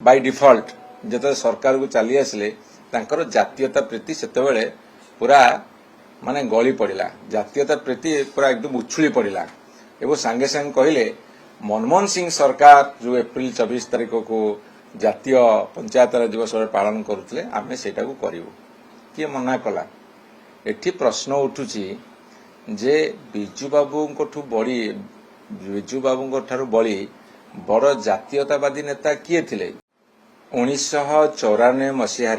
By default जो सरकार को चली आसिले तांकर जातीयता प्रीति सेतेबेले पूरा माने गली पड़िला। जातीयता प्रीति पूरा एकदम उछुली पड़िला एवं सांगे सांगे कहले मनमोहन सिंह सरकार जो एप्रिल 24 तारीख को जातीय पंचायत राज दिवस पालन करुले आम से करूँ किए मना कला। एठी प्रश्न उठुची जे बिजू बाबू बड़ी बिजू बाबू बड़ी बड़ जातीयतावादी नेता किए थिले। 1994 मसीह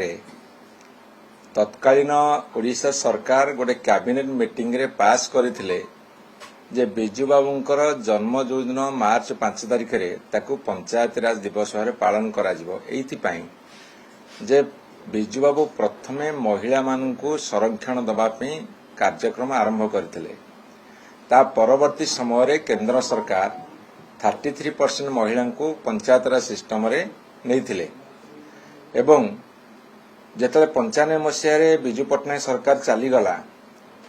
तत्कालीन ओडिशा सरकार गोटे कैबिनेट मीटिंग रे पास करथिले जे बिजू बाबूंकर जन्म जो दिन मार्च 5 तारिख रे ताकू पंचायत राज दिवस भाव पालन करा जिवो। एइथिपाई जे बिजू बाबू प्रथमे महिला मानकू संरक्षण दबा पे कार्यक्रम आरंभ करथिले। ता परवर्ती समय रे केंद्र सरकार 33% महिला को पंचायत राज सिस्टम रे नैथिले एवं जेतले 95 मसीह बिजू पट्टनायक सरकार चलीगला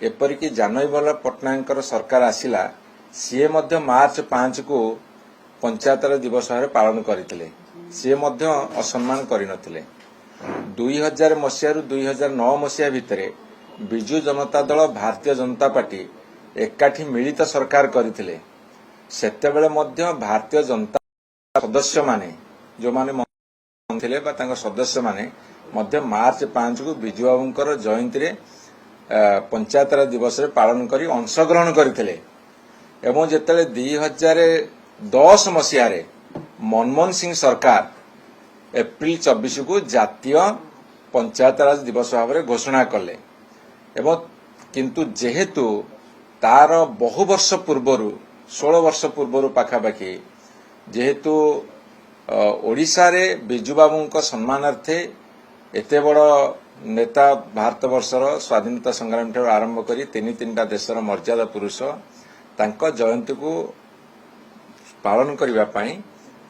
एपरिक जानईबल पट्टनायक सरकार आसिला सीए मध्य मार्च 5 को पंचायत राज दिवस भाव पालन करथिले। सीए मध्य असम्मान करिनथिले। 2000 मसीह रु 2009 मसीह भितरे बिजू जनता दल भारतीय जनता पार्टी एकाठी मिलित सरकार करथिले। सेतेबेले मध्य भारतीय जनता सदस्य माने जो माने थिले बा तांका सदस्य माने मध्य मार्च 5 को बिजू बाबूंकर जयंती रे पंचायत राज दिवस रे पालन करी अंशग्रहण करथिले। एवं जेतले 2010 मसीह रे मनमोहन सिंह सरकार एप्रिल 24 को जातीय पंचायत राज दिवस भाव में घोषणा कले एवं किंतु जेहेतु तार बहु वर्ष पूर्वर 16 वर्ष पूर्वर पाखापाखि जेहेतु ओडिशा रे बिजू बाबू सम्मानार्थे एते बड़ नेता भारत वर्षर स्वाधीनता संग्राम ठार आरंभ करी तीन देशर मर्यादा पुरुष तांको जयंती को पालन करबा पई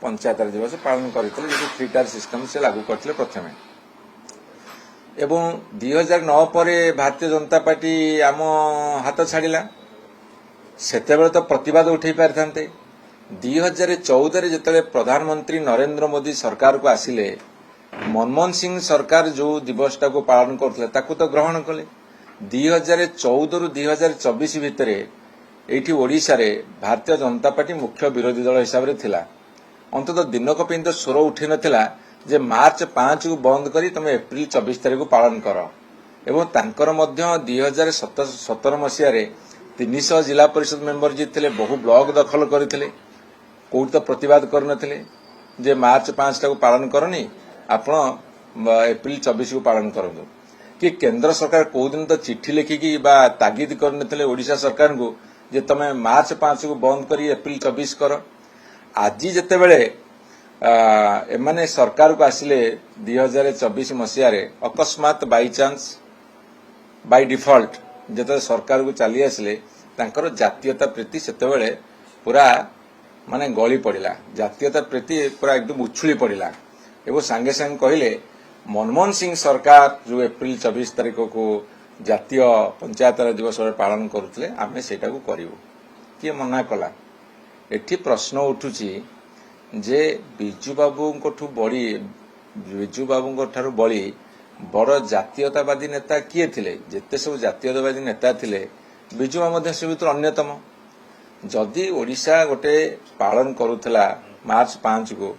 पंचायत राज दिवस पालन करथिले। जो 3 टायर सिस्टम से लागू करथिले प्रथमे एवं 2009 पर भारतीय जनता पार्टी आम हाथ छाड़िला। सेतेबेले तो प्रतिवाद उठे पारिथांते। 2014 जिते प्रधानमंत्री नरेंद्र मोदी सरकार को आसिले मनमोहन सिंह सरकार जो दिवस को पालन करथिले ताकू तो ग्रहण कले। 2014 रु 2024 भितर एठी ओडिशा रे भारतीय जनता पार्टी मुख्य विरोधी दल हिसाब रे थिला। अंततः दिनक पे तो स्वर उठी नथिला जे मार्च 5 को बंद करी तमे एप्रिल 24 तारिख को पालन कर। एवं तांकर मध्य 2017 मसीह 300 जिला परिषद मेंबर जीतले बहु ब्लॉक दखल करथिले। कोई तो प्रतिवाद करनथिले जे मार्च 5 को पालन करनी आपण एप्रिल 24 को पालन करंतु कि केंद्र सरकार को दिन तो चिट्ठी लिखिकी बा तागिद करनथिले ओडिशा सरकार को जे तमे मार्च 5 को बंद करी एप्रिल 24 कर। आज जेतेबेले एमाने सरकार को आसिले 2024 मसीह अकस्मात बाई चांस बाय डिफॉल्ट जो सरकार को चली आसिले तांकर जातीयता प्रीति सेतेबेले पूरा माने गली पड़िला। जातीयता प्रीति पूरा एकदम उछुली पड़िला एवं सांगे सांगे कहले मनमोहन सिंह सरकार जो एप्रिल 24 तारीख को जातीय पंचायत राज दिवस पालन करुले आम से करूँ किए मना कला। एठी प्रश्न उठुची जे बिजू बाबू बड़ी बिजू बाबू बड़ी बड़ जातीयतावादी नेता किए थिले। जेते सब जातीयतावादी नेता थिले बिजू बाबू से भीतर अन्यतम। जदि ओडिशा गोटे पालन करुला मार्च 5 को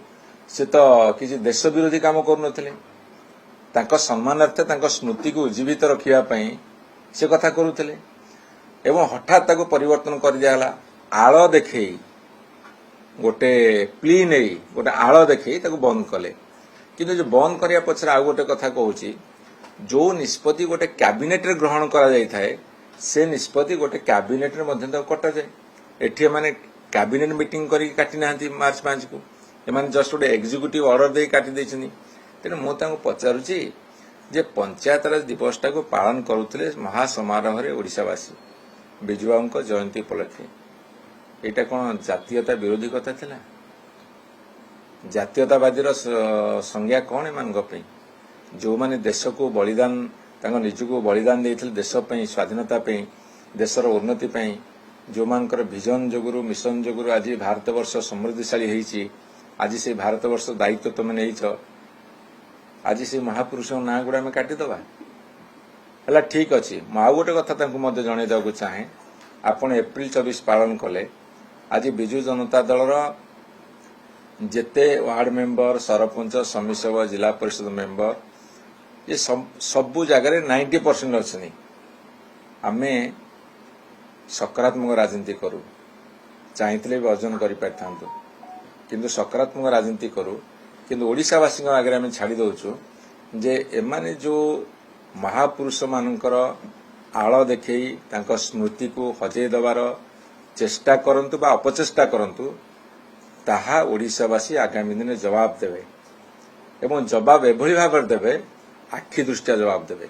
से तो किसी देश विरोधी काम करुनथिले। तांको सम्मानार्थे तांको स्मृति को जीवित रखिया से कथा करुथिले एवं हठात ताको परिवर्तन कर दियाला। आळ देखई गोटे प्ली नहीं गोटे आळ देखई ताको बंद कले। किंतु जो बंद करिया पछरे आ गोटे कथा कहूची जो निष्पत्ति गोटे कैबिनेट रे ग्रहण करा जाय थाए से निष्पत्ति गोटे कैबिनेट रे मध्य तो कटा जाए। एठी माने कैबिनेट मीटिंग करी काटी नाहंती मार्च 5 को एमाने जस्ट गोटे एग्जीक्यूटिव ऑर्डर दे काटी देछनी। तेने मो तांको पचारुची जे पंचायत राज दिवस को पालन करुथिले महासमारोह रे ओडिशावासी बिजू बाबूंको जयंती उपलक्षे। एटा कोन जातीयता विरोधी कथा थिला? जातीयतावादी संज्ञा कौन एमान पे जो माने देश को बलिदान तांको निज को बलिदान देथिले देश पे स्वाधीनता पे देशर उन्नति पे जो मानकर विजन जोगुरु मिशन जोगुरु आज भारत वर्ष समृद्धिशाली होईची आज से भारतवर्ष दायित्व तुम नहीं आज से महापुरुष ना गुड़ा आम काटिदबा है ठीक अच्छे आउ गोटे कथा जनईदा चाहे आपण एप्रिल 24 पालन कले आज विजु जनता दलर जेते वार्ड मेंबर सरपंच समिति सभा जिला परिषद मेंबर ये सबु जगार 90% अच्छे आम सकारात्मक राजनीति करू चाहिए भी अर्जन कर किंतु सकारात्मक राजनीति करू किंतु ओडिशावासी आगे आम छाड़ी दौचु जे एमाने जो महापुरुष मानकर आड़ देखई तांको स्मृति को हजई दबार चेष्टा करंतु बा अपचेष्टा करंतु ताहा ओडिशावासी आगामी दिन जवाब देवे एवं जवाब एभली भाव देवे आखि दृष्टिया जवाब देवे।